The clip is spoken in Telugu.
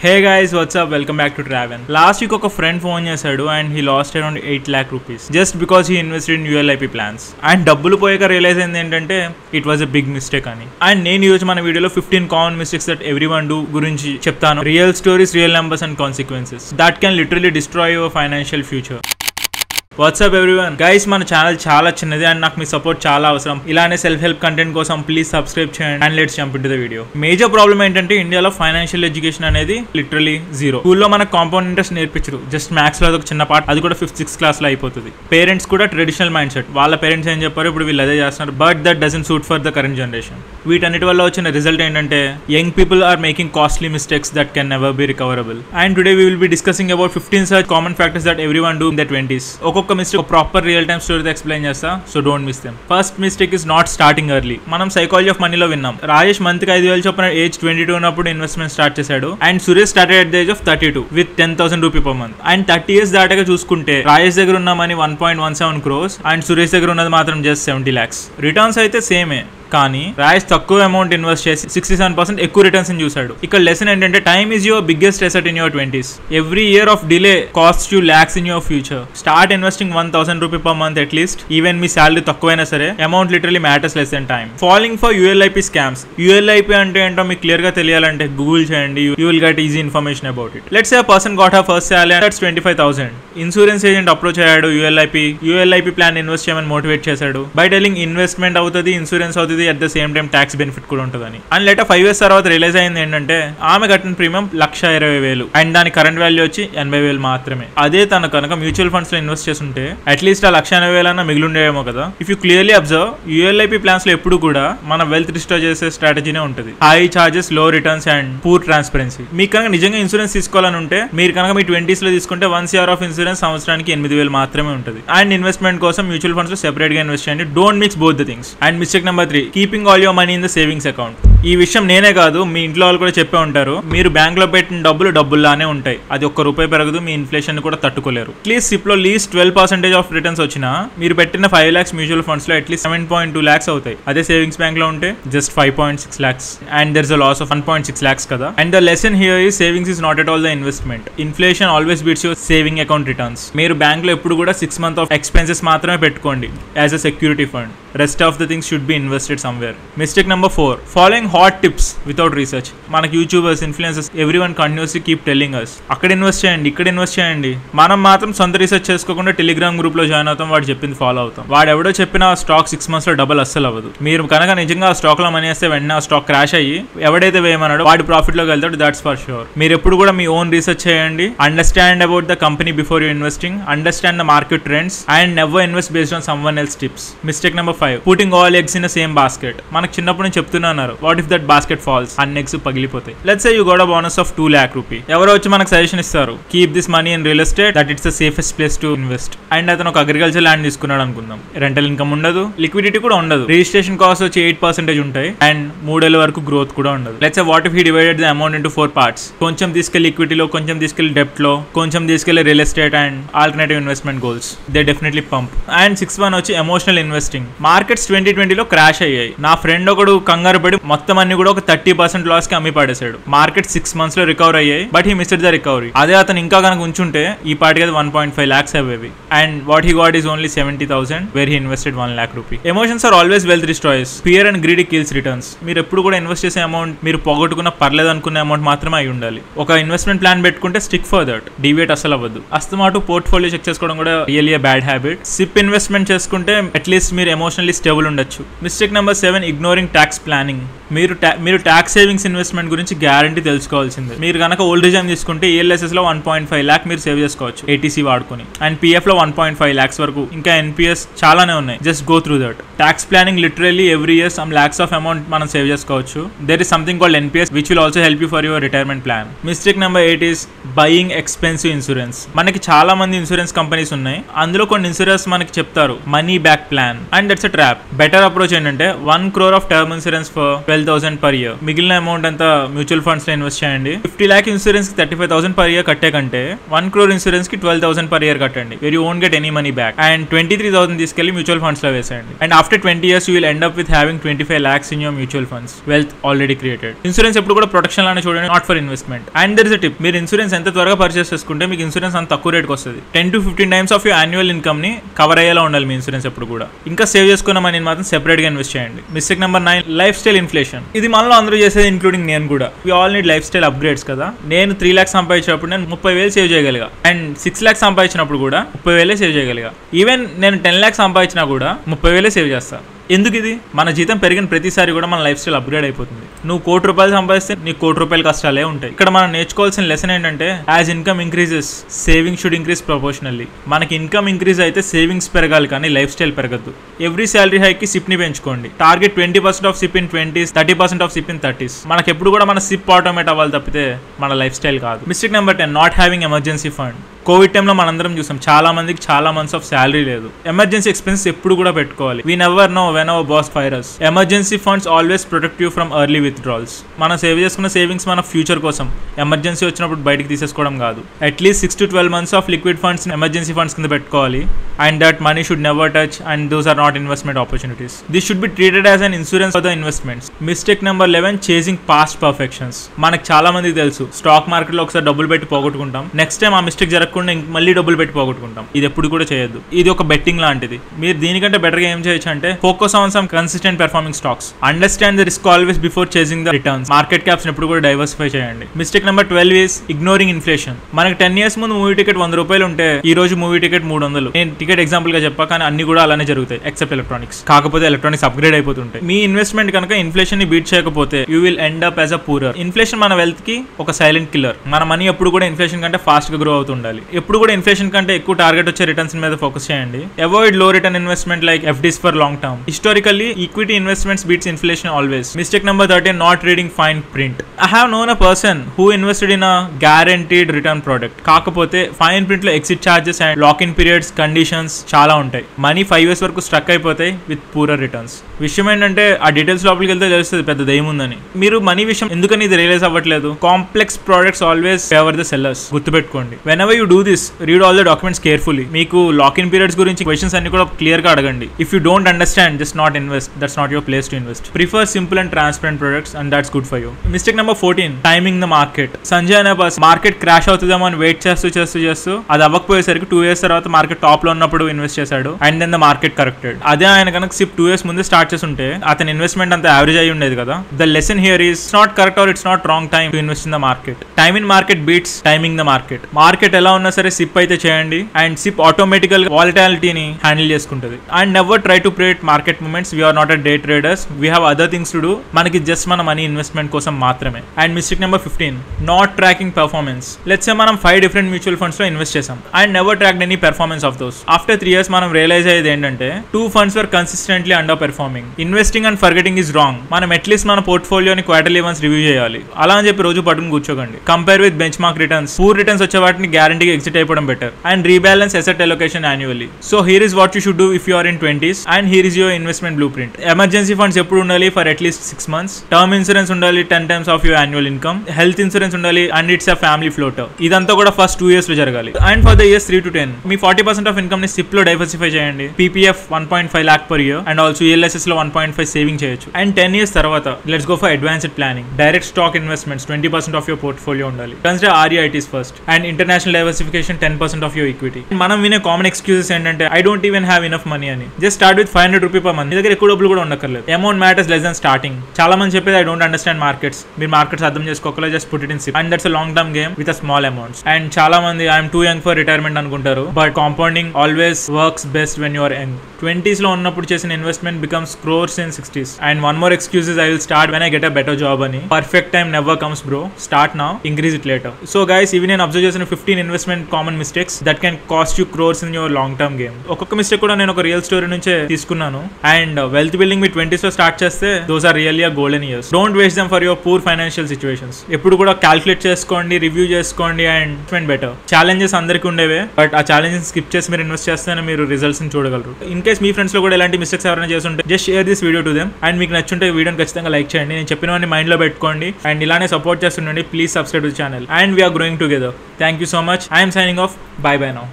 Hey guys, what's up? Welcome back to Traven. Last week ఒక friend phone చేశాడు and he lost around 8 lakh rupees just because he invested in ULIP plans. And డబ్బులు పోయాక రియలైజ్ అయింది ఏంటంటే it was a big mistake అని. And నేను ఈరోజు మన వీడియోలో 15 common mistakes that everyone do గురించి చెప్తాను. Real stories, real numbers and consequences that can literally destroy your financial future. WhatsApp everyone guys, మన ఛానల్ చాలా చిన్నది అండ్ నాకు మీ సపోర్ట్ చాలా అవసరం. ఇలానే సెల్ఫ్ హెల్ప్ కంటెంట్ కోసం ప్లీజ్ సబ్స్క్రైబ్ చేయండి and let's jump into the video. Major problem ఏంటంటే ఇండియాలో ఫైనాన్షియల్ ఎడ్యుకేషన్ అనేది లిటరలీ జీరో. స్కూల్లో మనకు కాంపౌండ్ ఇంట్రెస్ట్ నేర్పించరు, జస్ట్ మ్యాథ్స్ లో ఒక చిన్న పార్ట్, అది కూడా 5th 6th క్లాస్ లో అయిపోతుంది. పేరెంట్స్ కూడా ట్రెడిషనల్ మైండ్ సెట్, వాళ్ళ పేరెంట్స్ ఏం చెప్పారు ఇప్పుడు వీళ్ళు అదే చేస్తున్నారు, but that doesn't suit for the current generation. వీటన్నిటి వల్ల వచ్చిన రిజల్ట్ ఏంటంటే young people are making costly mistakes that can never be recoverable. And today we will be discussing about 15 such common factors that everyone do in their 20s. ఒక్కొక్క mistake proper real time story explain చేస్తా, so don't miss them. First mistake is not starting early. మనం సైకాలజీ ఆఫ్ మనీలో విన్నాం, రాజేష్ మంత్ కి 5,000 చొప్పున ఏజ్ 22 ఉన్నప్పుడు ఇన్వెస్ట్మెంట్ స్టార్ట్ చేశాడు. And Suresh started at the age of 32 with 10,000 rupee per month. And 30 years దాటాక చూసుకుంటే రాజేష్ దగ్గర ఉన్న మనీ 1.17 crores అండ్ సురేష్ దగ్గర ఉన్నది మాత్రం జస్ట్ 70 lakhs. రిటర్న్స్ అయితే సేమే, కానీ రాజేష్ తక్కువ అమౌంట్ ఇన్వెస్ట్ చేసి 67% ఎక్కువ రిటర్న్స్ చూసాడు. ఇక్కడ లెసన్ ఏంటంటే time is your biggest asset in your 20s. Every year of delay cost you lakhs in your future. Start investing 1,000 rupee per month at least. Even me salary తక్కువైనా సరే amount literally matters less then time. Following for ULIP scams. ULIP అంటే ఏంటో మీకు క్లియర్ గా తెలియాలంటే గూగుల్ చేయండి, you will get easy information about it. Let's say a person got her first salary and that's 25,000. Insurance agent approach అయ్యాడు, ULIP ప్లాన్ ఇన్వెస్ట్ చేయమని మోటివేట్ చేశాడు బై టెలింగ్ ఇన్వెస్ట్మెంట్ అవుతుంది, ఇన్సూరెన్స్ అవుతుంది, at the same time tax benefit కూడా ఉంటుందని. అండ్ లేటర్ 5 years తర్వాత రియలైజ్ అయింది ఏంటంటే ఆమె కట్టిన ప్రీమియం 1,20,000 అండ్ దాని కరెంట్ వాల్యూ వచ్చి 80,000 మాత్రమే. అదే తన కనుక మ్యూచువల్ ఫండ్స్ లో ఇన్వెస్ట్ చేస్తుంటే అట్లీస్ట్ ఆ 1,80,000 అన్న మిగిలి ఉండేమో కదా. If you clearly observe, ULIP plans లో ఎప్పుడు కూడా మన వెల్త్ రిస్టోర్ చేసే స్ట్రాటజీనే ఉంటుంది. హై చార్జెస్, లో రిటర్న్స్ అండ్ పూర్ ట్రాన్స్పరెన్సీ. మీకు కనుక నిజంగా ఇన్సూరెన్స్ తీసుకోవాలని ఉంటే మీరు కనుక మీ 20s లో తీసుకుంటే 1 year ఆఫ్ ఇన్సూరెన్స్ సంవత్సరానికి 8,000 మాత్రమే ఉంటుంది. అండ్ ఇన్వెస్ట్మెంట్ కోసం మ్యూచువల్ ఫండ్స్ లో సెపరేట్ గా ఇన్వెస్ట్ చేయండి. Don't mix both the things. And mistake number 3, keeping all your money in the savings account. ఈ విషయం నేనే కాదు, మీ ఇంట్లో వాళ్ళు కూడా చెప్పే ఉంటారు, మీరు బ్యాంక్ లో పెట్టిన డబ్బుల్లానే ఉంటాయి, అది ₹1 పెరగదు, మీ ఇన్ఫ్లేషన్ కూడా తట్టుకోలేరు. అట్లీస్ట్ సిప్ లో లీస్ట్ 12% ఆఫ్ రిటర్న్స్ వచ్చినా మీరు పెట్టిన 5 lakhs మ్యూచువల్ ఫండ్స్ లో అట్లీస్ట్ 7.2 lakhs అవుతాయి. అదే సేవింగ్స్ బ్యాంక్ లో ఉంటే just 5.6 lakhs and there is a loss of 1.6 lakhs కదా. And the lesson here is savings is not at all the investment. Inflation always beats your saving account returns. మీరు బ్యాంక్ లో ఎప్పుడు కూడా 6 months ఆఫ్ ఎక్స్పెన్సెస్ మాత్రమే పెట్టుకోండి as a security fund. Rest of the things should be invested somewhere. Mistake number 4, following hot tips without research. మనకి YouTubers, influencers everyone continuously keep telling us అక్కడ ఇన్వెస్ట్ చేయండి, ఇక్కడ ఇన్వెస్ట్ చేయండి. మనం మాత్రం సొంత రీసెర్చ్ చేసుకోకుండా టెలిగ్రామ్ గ్రూప్ లో జాయిన్ అవుతాం, వాడు చెప్పింది ఫాలో అవుతాం. వాడు ఎవడో చెప్పిన ఆ స్టాక్ 6 months లో డబుల్ అస్సలు అవ్వదు. మీరు కనుక నిజంగా ఆ స్టాక్ లో మనీ వేస్తే వెంటనే ఆ స్టాక్ క్రాష్ అయ్యి ఎవడైతే వేయమన్నాడో వాడి ప్రాఫిట్ లోకి వెళ్తాడు, దాట్స్ ఫర్ షూర్. మీరు ఎప్పుడు కూడా మీ ఓన్ రీసెర్చ్ చేయండి. Understand about the company before you investing, understand the market trends and never invest based on someone else tips. Mistake number 5, putting all eggs in the same basket. మనకు చిన్నప్పుడు నుంచి చెప్తున్నారు, what if that basket falls, అన్ని ఎగ్స్ పగిలిపోతాయి. Let's say you got a bonus of 2 lakh rupee. ఎవరో వచ్చి మనకు సజెషన్ ఇస్తారు, keep this money in real estate, that it's the safest place to invest. And అతను ఒక అగ్రికల్చర్ ల్యాండ్ తీసుకున్నాడు అనుకుందాం, రెంటల్ ఇన్కమ్ ఉండదు, లిక్విడిటీ కూడా ఉండదు, రిజిస్ట్రేషన్ కాస్ట్ వచ్చి 8% ఉంటాయి అండ్ 3 ఏళ్ల వరకు గ్రోత్ కూడా ఉండదు. Let's say what if he divided the amount into 4 parts. కొంచెం తీసుకెళ్లి ఈక్విటీలో, కొంచెం తీసుకెళ్లి డెప్ట్ లో, కొంచెం తీసుకెళ్లి real estate and alternative investment goals. They definitely pump. And 6 వచ్చి ఎమోషనల్ ఇన్వెస్టింగ్. మార్కెట్స్ 2020లో క్రాష్ అయ్యాయి. నా ఫ్రెండ్ ఒకడు కంగారు పడి మొత్తం అన్ని కూడా ఒక 30% లాస్ కి అమ్మి పడేశాడు. మార్కెట్ 6 months లో రికవర్ అయ్యాయి, but he missed the recovery. అదే అతను ఇంకా కనుక ఉంచుంటే ఈ పాటికి అది 1.5 lakhs అయ్యేవి. And what he got is only 70,000 where he invested 1 lakh rupee. Emotions are always wealth destroyers. Fear and greedy kills returns. మీరు ఎప్పుడు కూడా ఇన్వెస్ట్ చేసే అమౌంట్ మీరు పోగొట్టుకున్న పర్లేదు అనుకునే అమౌంట్ మాత్రమే అయి ఉండాలి. ఒక ఇన్వెస్ట్మెంట్ ప్లాన్ పెట్టుకుంటే స్టిక్ ఫర్ దట్, డివియేట్ అసలు అవ్వద్దు. అస్తమాటు పోర్ట్ఫోలియో చెక్ చేసుకోవడం కూడా really bad habit. SIP investment చేసుకుంటే అట్లీస్ట్ మీరు ఎమోషనల్లీ స్టేబుల్ ఉండొచ్చు. Mistake number 7, ignoring tax planning. మీరు ట్యాక్స్ సేవింగ్స్ ఇన్వెస్ట్మెంట్ గురించి గ్యారంటీ తెలుసుకోవాల్సిందే. మీరు కనుక ఓల్డ్ రిజైమ్ తీసుకుంటే ELSS లో 1.5 lakh మీరు సేవ్ చేసుకోవచ్చు ATC వాడుకొని. అండ్ PF లో 1.5 lakhs వరకు, ఇంకా NPS చాలానే ఉన్నాయి. Just go through that. Tax planning literally every year some lakhs of amount మనం సేవ్ చేసుకోవచ్చు. There is something called NPS which will also help you for your retirement plan. Mistake number 8 is buying expensive insurance. మనకి చాలా మంది ఇన్సూరెన్స్ కంపెనీస్ ఉన్నాయి, అందులో కొన్ని ఇన్సూరెన్స్ మనకి చెప్తారు money back plan, and that's a trap. Better approach ఏంటంటే 1 crore of term insurance for 12 12,000 per year. మిగిలిన అమౌంట్ అంతా మ్యూచువల్ ఫండ్స్ లో ఇన్వెస్ట్ చేయండి. 50 lakh ఇన్సూరెన్స్ కి 35,000 per year కట్టే కంటే 1 crore ఇన్సూరెన్స్ కి 12,000 per year కట్టండి. Where you won't get any money back. And 23,000 తీసుకెళ్లి మ్యూచువల్ ఫండ్స్ లో వేసేయండి. And after 20 years you will end up with having 25 lakhs in your mutual funds. Wealth already created. Insurance ఎప్పుడు కూడా ప్రొటెక్షన్ లానే చూడండి, not for investment. And there is a tip, మీరు ఇన్సూరెన్స్ ఎంత త్వరగా పర్చేస్ చేసుకుంటే మీకు ఇన్సూరెన్స్ అంత తక్కువ రేట్కి వస్తుంది. 10 to 15 times of your annual income ని కవర్ అయ్యేలా ఉండాలి మీ ఇన్సూరెన్స్ ఎప్పుడు కూడా. ఇంకా సేవ్ చేసుకున్న మనీ మాత్రం సెపరేట్ గా ఇన్వెస్ట్ చేయండి. Mistake number 9, lifestyle inflation. ఇది మనలో అందరూ చేసేది, ఇంక్లూడింగ్ నేను కూడా. We all need lifestyle upgrades కదా. నేను 3 lakhs సంపాదించినప్పుడు నేను 30,000 సేవ్ చేయగలిగా. అండ్ 6 lakhs సంపాదించినప్పుడు కూడా 30,000 సేవ్ చేయగలిగా. ఈవెన్ నేను 10 lakhs సంపాదించినా కూడా 30,000 సేవ్ చేస్తా. ఎందుకు ఇది? మన జీతం పెరిగిన ప్రతిసారి కూడా మన లైఫ్ స్టైల్ అప్గ్రేడ్ అయిపోతుంది. నువ్వు 1 కోటి రూపాయలు సంపాదిస్తే నీకు 1 కోటి రూపాయల కష్టాలే ఉంటాయి. ఇక్కడ మనం నేర్చుకోవాల్సిన లెసన్ ఏంటంటే, as income increases saving should increase proportionally. మనకి ఇన్కమ్ ఇంక్రీజ్ అయితే సేవింగ్స్ పెరగాలి కానీ లైఫ్ స్టైల్ పెరగద్దు. ఎవ్రీ శాలరీ హైక్ కి సిప్ ని పెంచుకోండి. Target 20% of SIP in 20s, 30% of SIP in 30s. మనకి ఎప్పుడు కూడా మన సిప్ ఆటోమేట్ అవ్వాలి తప్పితే మన లైఫ్ స్టైల్ కాదు. Mistake number 10, not having emergency fund. Covid టైంలో మనందరం చూసాం, చాలా మందికి చాలా మంత్స్ ఆఫ్ శాలరీ లేదు. ఎమర్జెన్సీ ఎక్స్పెన్సెస్ ఎప్పుడు కూడా పెట్టుకోవాలి. We never know when our boss fire us. Emergency funds always protect you from early withdrawals. మనం సేవ్ చేసుకున్న సేవింగ్స్ మన ఫ్యూచర్ కోసం, ఎమర్జెన్సీ వచ్చినప్పుడు బయటకు తీసేసుకోవడం కాదు. At least 6 to 12 months of liquid funds emergency funds కింద పెట్టుకోవాలి. And that money should never touch and those are not investment opportunities. This should be treated as an insurance for the investments. Mistake number 11, chasing past perfections. మనకు చాలా మందికి తెలుసు, స్టాక్ మార్కెట్ లో ఒకసారి డబ్బులు పెట్టి పోగొట్టుకుంటాం, నెక్స్ట్ టైం ఆ మిస్టేక్ జరగకుండా మళ్ళీ డబ్బులు పెట్టి పోగొట్టుకుంటాం. ఇది ఎప్పుడు కూడా చేయొద్దు. ఇది ఒక బెట్టింగ్ లాంటిది. మీరు దీనికంటే బెటర్ గా ఏం చేయొచ్చు అంటే, focus on some consistent performing stocks. Understand the risk always before chasing the returns. Market caps ఎప్పుడు కూడా డైవర్సిఫై చేయండి. Mistake number 12 is ignoring inflation. మనకి 10 years ముందు మూవీ టికెట్ 100 రూపాయలు ఉంటే ఈ రోజు మూవీ టికెట్ 300. నేను టికెట్ ఎగ్జాంపుల్ గా చెప్పా, కానీ అన్ని కూడా అలానే జరుగుతాయి ఎక్సెప్ట్ ఎలక్ట్రానిక్స్. కాకపోతే ఎలక్ట్రానిక్స్ అప్గ్రేడ్ అయిపోతుంటాయి. మీ ఇన్వెస్ట్మెంట్ కనుక ఇన్ఫ్లేషన్ ని బీట్ చేయకపోతే you will end up as a poorer. Inflation మన వెల్త్ కి ఒక సైలెంట్ కిల్లర్. మన మనీ ఎప్పుడు కూడా ఇన్ఫ్లేషన్ కంటే ఫాస్ట్ గా గ్రో అవుతుండాలి. ఎప్పుడు కూడా ఇన్ఫ్లేషన్ కంటే ఎక్కువ టార్గెట్ వచ్చే రిటర్న్స్ మీద ఫోకస్ చేయండి. Avoid low return investment like FDs for long term. Historically equity investments beats inflation always. Mistake number 13, not reading fine print. I have known a person who invested in a guaranteed return product. కాకపోతే ఫైన్ ప్రింట్ లో exit charges and lock in periods, conditions చాలా ఉంటాయి. మనీ 5 years వరకు స్ట్రక్ అయిపోతాయి విత్ పూరర్ రిటర్న్స్. విషయం ఏంటంటే, ఆ డీటెయిల్స్ లోపలికి వెళ్తే తెలుస్తుంది పెద్ద దయ్యముందని. మీరు మనీ విషయం ఎందుకని ఇది రియలైజ్ అవ్వట్లేదు? Complex products always favour the sellers. గుర్తుపెట్టుకోండి. Whenever you do this, read all the documents carefully. మీకు లాక్ ఇన్ పీరియడ్స్ గురించి క్వశ్చన్స్ అన్ని కూడా క్లియర్ గా అడగండి. If you don't understand, just not invest. That's not your place to invest. Prefer simple and transparent products and that's good for you. Mistake number 14, timing the market. Sanjay అనే పర్సన్ మార్కెట్ క్రాష్ అవుతుందేమో అని వెయిట్ చేస్తూ అది అవ్వకపోయేసరికి 2 years తర్వాత మార్కెట్ టాప్ లో ఉన్నప్పుడు ఇన్వెస్ట్ చేశాడు. And then the market corrected. అదే ఆయన కనుక సిప్ 2 years ముందే స్టార్ట్ చేసి ఉంటే అతని ఇన్వెస్ట్మెంట్ అంత యావరేజ్ అయి ఉండేది కదా. The lesson here is not correct or it's not wrong time to invest in the market. Time in market beats timing the market. Market ఎలా ఉన్నా సరే సిప్ అయితే చేయండి. అండ్ సిప్ ఆటోమేటికల్ వాలటాలిటీని హ్యాండిల్ చేసుకుంటుంది. And never try to predict market movements. We are not a day traders, we have other things to do. మనకి జస్ట్ మన మనీ ఇన్వెస్ట్మెంట్ కోసం మాత్రమే. And mistake number 15, not tracking performance. Let's say మనం 5 different మ్యూచువల్ ఫండ్స్ లో ఇన్వెస్ట్ చేసాం and never tracked any performance of those. After 3 years మనం రియలైజ్ అయ్యేది ఏంటంటే 2 funds were consistently under performing. Investing and forgetting is wrong. మనం అట్లీస్ట్ మన పోర్ట్ఫోలియోని క్వార్టర్లీ వన్స్ రివ్యూ చేయాలి. అలా అని చెప్పి రోజు పట్టుకుని కూర్చోకండి. Compare with benchmark returns. Poor returns వచ్చే వాటిని గ్యారంటీగా ఎగ్జిట్ అయిపోవడం better. And rebalance asset allocation annually. So here is what you should do if you are in 20s and here is your investment blueprint. Emergency funds ఎప్పుడు ఉండాలి? For at least 6 months. Term insurance ఉండాలి 10 times of your annual income. Health insurance ఉండాలి and it's a family floater. ఇదంతా కూడా ఫస్ట్ 2 years లో జరగాలి. And for the years 3 to 10 మీ 40% ఆఫ్ ఇన్కమ్ ని సిప్ లో డైవర్సిఫై చేయండి. PPF 1.5 lakh per year and also ELSS లో 1.5 సేవింగ్ చేయొచ్చు. అండ్ 10 years తర్వాత let's go for advanced planning. Direct stock investments 20% of your portfolio ఉండాలి. Consider REITs first. And international diversification 10% of your equity. మనం వినే కామన్ ఎక్స్క్యూజెస్ ఏంటంటే, I don't even have enough money అని. Just start with 500 rupees per month. మీ దగ్గర ఎక్కువ డబ్బులు కూడా ఉండక్కర్లేదు. Amount matters less than starting. చాలా మంది చెప్పేది ఐ డోంట్ అండర్స్టాండ్ మార్కెట్స్. మీరు మార్కెట్స్ అర్థం చేసుకోకలేదు, just put it in SIP. And that's a long term game with a small amounts. And చాలా మంది I'm too young for retirement అనుకుంటారు. But compounding always works best when you are young. 20s లో ఉన్నప్పుడు చేసిన investment becomes crores in 60s. And one more excuse is I will start when I get a better job ani. Perfect time never comes bro. Start now, increase it later. So guys, even నేను అబ్జర్వ్ చేసిన 15 investment common mistakes that can cost you crores in your long term game. ఒక్కొక్క మిస్టేక్ కూడా నేను ఒక రియల్ స్టోరీ నుంచే తీసుకున్నాను. And wealth building me 20s లో స్టార్ట్ చేస్తే those are really a golden years. Don't waste them for your poor financial situations. ఎప్పుడు కూడా క్యాల్కులేట్ చేసుకోండి, రివ్యూ చేసుకోండి అండ్ ఇన్వెస్ట్మెంట్ బెటర్. ఛాలెంజెస్ అందరికీ ఉండేవే, బట్ ఆ ఛాలెంజెస్ స్కిప్ చేసి మీరు ఇన్వెస్ట్ చేస్తేనే మీరు రిజల్ట్స్ ని చూడగలరు. In case case me friends లో కూడా ఎలాంటి మిస్టేక్స్ ఎవరైనా చేస్తుంటే just share this video to them. And మీకు నచ్చుంటే వీడియోని ఖచ్చితంగా లైక్ చేయండి. నేను చెప్పినవన్నీ మైండ్ లో పెట్టుకోండి అండ్ ఇలానే సపోర్ట్ చేస్తుండండి. Please subscribe to channel and we're growing together. Thank you so much. I'm signing off. Bye bye now.